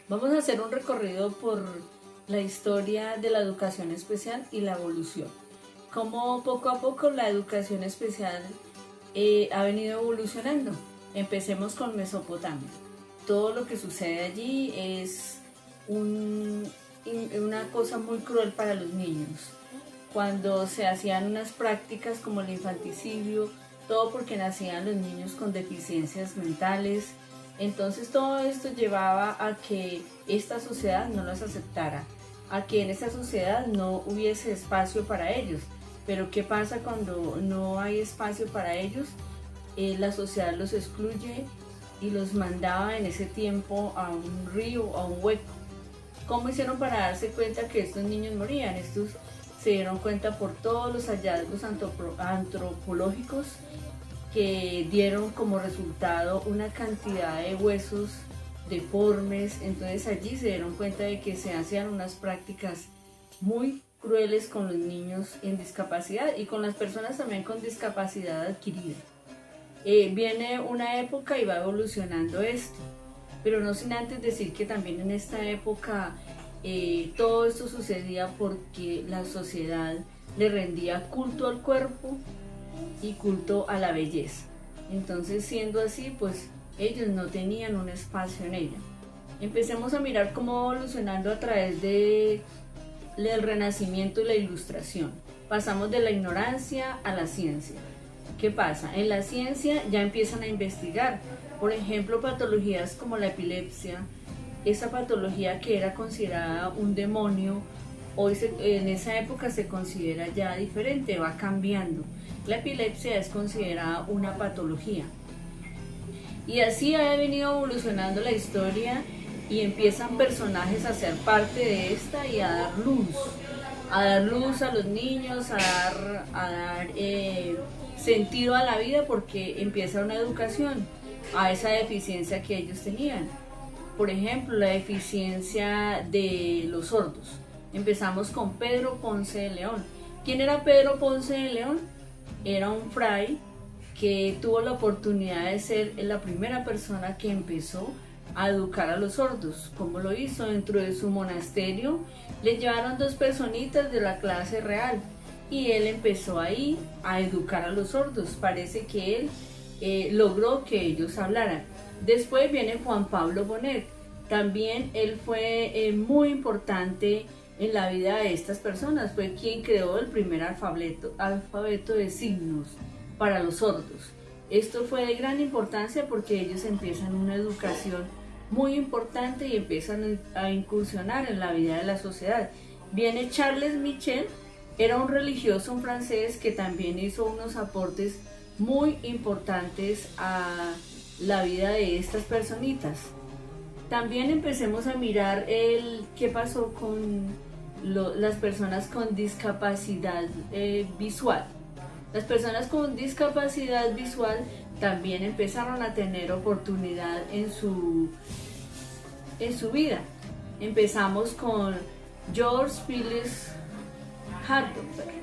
Vamos a hacer un recorrido por la historia de la educación especial y la evolución. Cómo poco a poco la educación especial ha venido evolucionando. Empecemos con Mesopotamia. Todo lo que sucede allí es una cosa muy cruel para los niños. Cuando se hacían unas prácticas como el infanticidio, todo porque nacían los niños con deficiencias mentales. Entonces todo esto llevaba a que esta sociedad no los aceptara, a que en esta sociedad no hubiese espacio para ellos. Pero ¿qué pasa cuando no hay espacio para ellos? La sociedad los excluye y los mandaba en ese tiempo a un río, a un hueco. ¿Cómo hicieron para darse cuenta que estos niños morían? Estos se dieron cuenta por todos los hallazgos antropológicos que dieron como resultado una cantidad de huesos deformes. Entonces allí se dieron cuenta de que se hacían unas prácticas muy crueles con los niños en discapacidad y con las personas también con discapacidad adquirida. Viene una época y va evolucionando esto, pero no sin antes decir que también en esta época todo esto sucedía porque la sociedad le rendía culto al cuerpo y culto a la belleza. Entonces, siendo así, pues ellos no tenían un espacio en ella. Empecemos a mirar cómo va evolucionando a través del Renacimiento y la Ilustración. Pasamos de la ignorancia a la ciencia. ¿Qué pasa? En la ciencia ya empiezan a investigar, por ejemplo, patologías como la epilepsia. Esa patología que era considerada un demonio, hoy en esa época se considera ya diferente, va cambiando. La epilepsia es considerada una patología. Y así ha venido evolucionando la historia y empiezan personajes a ser parte de esta y a dar luz a los niños, a dar sentido a la vida, porque empieza una educación a esa deficiencia que ellos tenían. Por ejemplo, la deficiencia de los sordos. Empezamos con Pedro Ponce de León. ¿Quién era Pedro Ponce de León? Era un fray que tuvo la oportunidad de ser la primera persona que empezó a educar a los sordos. ¿Cómo lo hizo? Dentro de su monasterio le llevaron dos personitas de la clase real y él empezó ahí a educar a los sordos. Parece que él logró que ellos hablaran. Después viene Juan Pablo Bonet. También él fue muy importante en la vida de estas personas. Fue quien creó el primer alfabeto de signos para los sordos. Esto fue de gran importancia porque ellos empiezan una educación muy importante y empiezan a incursionar en la vida de la sociedad. Viene Charles Michel, era un religioso, un francés que también hizo unos aportes muy importantes a la vida de estas personitas. También empecemos a mirar qué pasó con las personas con discapacidad visual. Las personas con discapacidad visual también empezaron a tener oportunidad en su vida. Empezamos con George Phillips Hardenberg.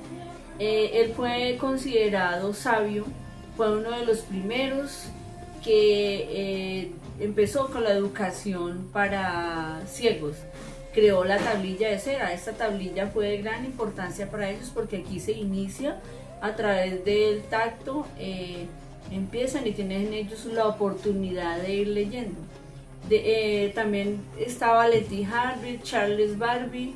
Él fue considerado sabio, fue uno de los primeros que empezó con la educación para ciegos. Creó la tablilla de cera. Esta tablilla fue de gran importancia para ellos porque aquí se inicia a través del tacto, empiezan y tienen ellos la oportunidad de ir leyendo. También estaba Letty Harvey, Charles Barbie.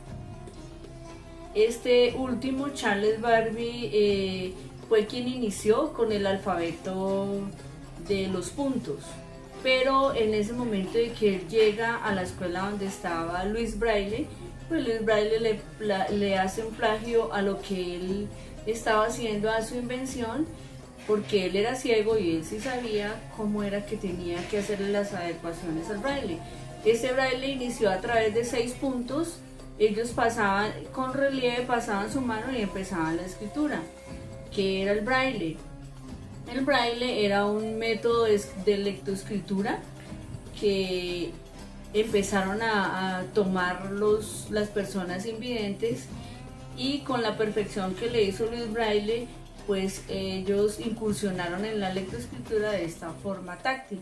Este último, Charles Barbie, fue quien inició con el alfabeto de los puntos, pero en ese momento de que él llega a la escuela donde estaba Louis Braille, pues Louis Braille le hace un plagio a lo que él estaba haciendo, a su invención, porque él era ciego y él sí sabía cómo era que tenía que hacerle las adecuaciones al braille. Este braille inició a través de 6 puntos. Ellos pasaban con relieve, pasaban su mano y empezaban la escritura. ¿Qué era el braille? El braille era un método de lectoescritura que empezaron a tomar las personas invidentes, y con la perfección que le hizo Louis Braille, pues ellos incursionaron en la lectoescritura de esta forma táctil.